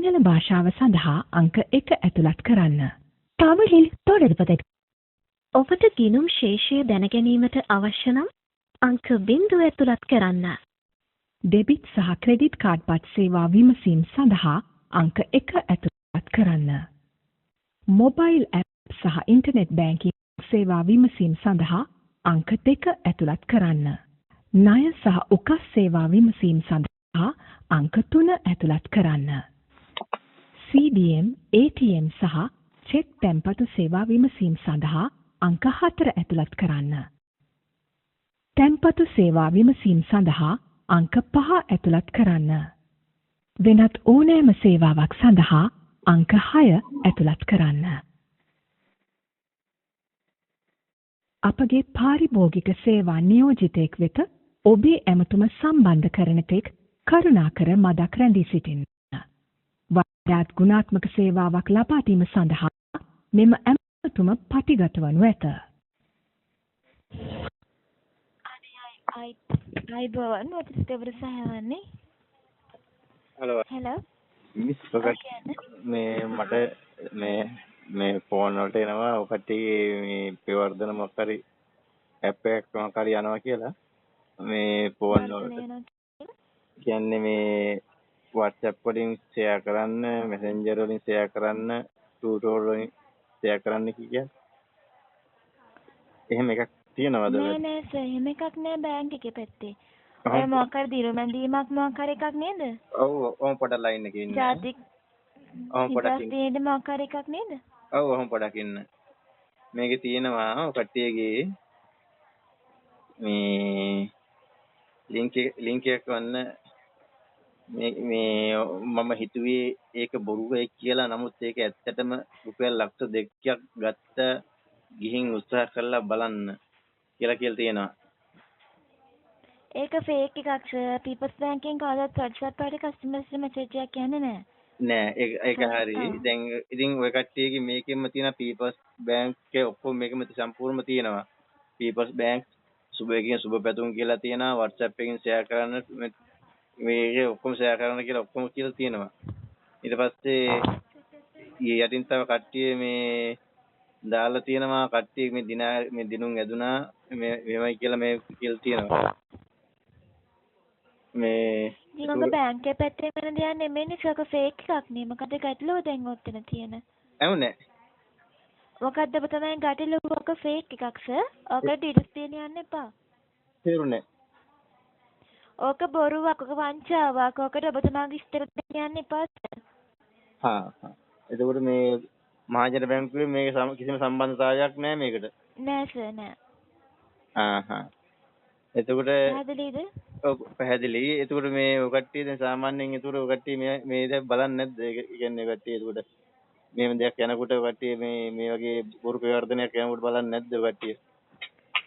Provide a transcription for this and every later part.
සිංහල භාෂාව සඳහා අංක 1 ඇතුළත් කරන්න. තවලින් தொடர்வதற்கு ඔබට ගිණුම් ශේෂය දැනගැනීමට අවශ්‍ය නම් අංක 0 ඇතුළත් කරන්න. ඩෙබිට් සහ ක්‍රෙඩිට් කාඩ්පත් සේවා විමසීම් සඳහා අංක 1 ඇතුළත් කරන්න. මොබයිල් ඇප් සහ ඉන්ටර්නෙට් බැංකිං සේවා විමසීම් සඳහා අංක 2 ඇතුළත් කරන්න. ණය සහ උකස් සේවා විමසීම් සඳහා අංක 3 ඇතුළත් කරන්න. CDM, ATM සහ චෙක් තැන්පතු සේවා විමසීම් සඳහා අංක 4 ඇතුළත් කරන්න. තැන්පතු සේවා විමසීම් සඳහා අංක 5 ඇතුළත් කරන්න. වෙනත් ඕනෑම සේවාවක් සඳහා අංක 6 ඇතුළත් කරන්න. අපගේ පාරිභෝගික සේවා නියෝජිතයෙක් වෙත ඔබේ ඇමතුම සම්බන්ධ කරන තෙක් කරුණාකර මදක් රැඳී සිටින්න. වඩාත් ගුණාත්මක සේවාවක් ලබා දීම සඳහා මෙම ඇමතුම පටිගත වනු ඇත. අයිබෝන් වටස්ටවර සහවන්නේ. හලෝ මිස් මේ මට මේ ෆෝන් වලට එනවා ඔකට මේ ප්‍රවර්ධන මොකක් හරි ඇප් එකක් මොකක් හරි යනවා කියලා මේ ෆෝන් වලට කියන්නේ මේ WhatsApp වලින් ෂෙයා කරන්න Messenger වලින් ෂෙයා කරන්න Tutor වලින් ෂෙයා කරන්න කියන්නේ එහෙම එකක් තියෙනවද? නෑ සර් එහෙම එකක් නෑ බැංක් එකේ පැත්තේ. ඔය මොකක් හරි දිරුමැදීමක් මොකක් හරි එකක් නේද? ඔව් ඔහොම පොඩ ලයින් එකේ ඉන්න. ජාතික ඔහොම පොඩක් ඉන්න. මොකක් හරි එකක් නේද? ඔව් ඔහොම පොඩක් ඉන්න. මේකේ තියෙනවා කට්ටියගේ මේ ලින්ක් එකක් වන්න මේ මම හිතුවේ ඒක බොරුවයි කියලා. නමුත් ඒක ඇත්තටම රුපියල් ලක්ෂ 2ක් ගත්ත ගිහින් උත්සාහ කරලා බලන්න කියලා තියෙනවා. ඒක ෆේක් එකක් සර්. පීපල්ස් බැංකින් කවදාවත් WhatsApp වලට කස්ටමර්ස් මෙසේජ් එකක් යන්නේ නෑ. නෑ ඒක හරි. දැන් ඉතින් ඔය කට්ටියගේ මේකෙම තියෙන පීපල්ස් බැංක් එකේ ඔක්කොම මේකෙම සම්පූර්ණම තියෙනවා. පීපල්ස් බැංක් සුබේකින් සුබ පැතුම් කියලා තියෙනවා. WhatsApp එකකින් ෂෙයා කරන්න මේ ඔක්කොම ෂෙයා කරන්න කියලා ඔක්කොම කියලා තියෙනවා. ඊට පස්සේ යටින් තව කට්ටිය මේ දාලා තියෙනවා කට්ටිය මේ දිනුම් ඇදුනා මේවයි කියලා මේ කියලා තියෙනවා. මේ ඉතින් ඔබ බැංක් එකේ පැත්තේ වෙන දෙයක් නෙමෙයිනේ සර්. ෆේක් එකක් නේ. මොකද ගැටලුව දැන් ඔතන තියෙන? ඇහුනේ. මොකද්ද ඔබ තමයි ගැටලුව? ඔක ෆේක් එකක් සර්. ඔක ඩීටේල්ස් දෙන්න යන්න එපා. තේරුණේ. ඕක බොරුවක්. ඔක වංචාවක්. ඔකට ඔබ තමයි විස්තර දෙන්න යන්න එපා සර්. හා. එතකොට මේ මහජන බැංකුවේ මේක කිසිම සම්බන්ධතාවයක් නැහැ මේකට. නෑ සර් නෑ. එතකොට පැහැදිලිද? ඔව් පැහැදිලි. එතකොට මේ ඔය කට්ටිය දැන් සාමාන්‍යයෙන් එතකොට ඔය කට්ටිය මේ දැන් බලන්නේ නැද්ද? ඒ කියන්නේ ඔය කට්ටිය එතකොට මේව දෙයක් යනකොට ඔය කට්ටිය මේ වගේ බොරු ප්‍රවර්ධනයක් යනකොට බලන්නේ නැද්ද ඔය කට්ටිය?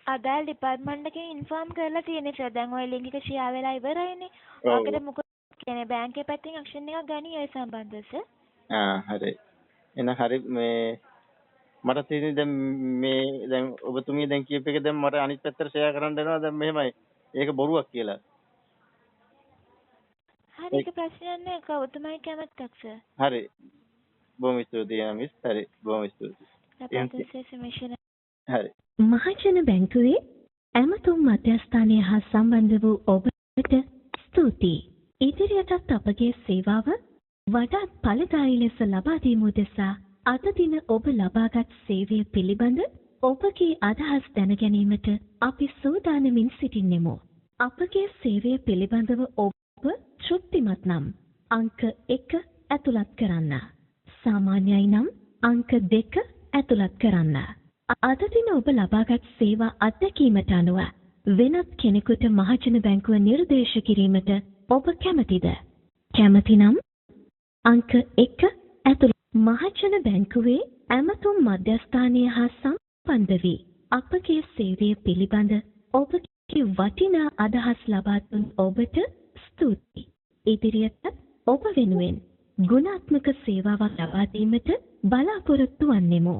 අදාළ ඩිපාර්ට්මන්ට් එකෙන් ඉන්ෆෝම් කරලා තියෙන්නේ සර්. දැන් ওই ලින්ක් එක ෂෙයා වෙලා ඉවරයිනේ. ඔකට මොකද කියන්නේ බැංකුවේ පැත්තෙන් ඇක්ෂන් එකක් ගනී ඒ සම්බන්ධව සර්. හරි. එහෙනම් හරි මේ මට තියෙන්නේ දැන් මේ දැන් ඔබතුමිය දැන් කියප එක දැන් මට අනිත් පැත්තට ෂෙයා කරන්න දෙනවා දැන් මෙහෙමයි. ඒක බොරුවක් කියලා. හරි ඒක ප්‍රශ්නයක් නෑ. කවුතුමයි කැමැත්තක් සර්. හරි. බොහොම ස්තුතියි මිස්. හරි. බොහොම ස්තුතියි. හරි. මහජන බැංකුවේ ඇමතුම් මධ්‍යස්ථානය හා සම්බන්ධ වූ ඔබට ස්තුතියි. ඉදිරියටත් අපගේ සේවාව වඩාත් ඵලදායී ලෙස ලබා දීම උදෙසා අද දින ඔබ ලබාගත් සේවය පිළිබඳ ඔබගේ අදහස් දැන ගැනීමට අපි සූදානමින් සිටින්නෙමු. අපගේ සේවය පිළිබඳව ඔබ තෘප්තිමත් නම් අංක 1 ඇතුළත් කරන්න. සාමාන්‍යයි නම් අංක 2 ඇතුළත් කරන්න. අද දින ඔබ ලබාගත් සේවා අත්දැකීමට අනුව වෙනත් කෙනෙකුට මහජන බැංකුව නිර්දේශ කිරීමට ඔබ කැමැතිද? කැමැති නම් අංක 1 ඇතුළත්. මහජන බැංකුවේ ඇමතුම් මධ්‍යස්ථානය හා සම්බන්ධ වී අපගේ සේවය පිළිබඳ ඔබගේ වටිනා අදහස් ලබා දුන් ඔබට ස්තුතියි. ඉදිරියට ඔබ වෙනුවෙන් ගුණාත්මක සේවාවක් ලබා දීමට බලාපොරොත්තු වන්නෙමු.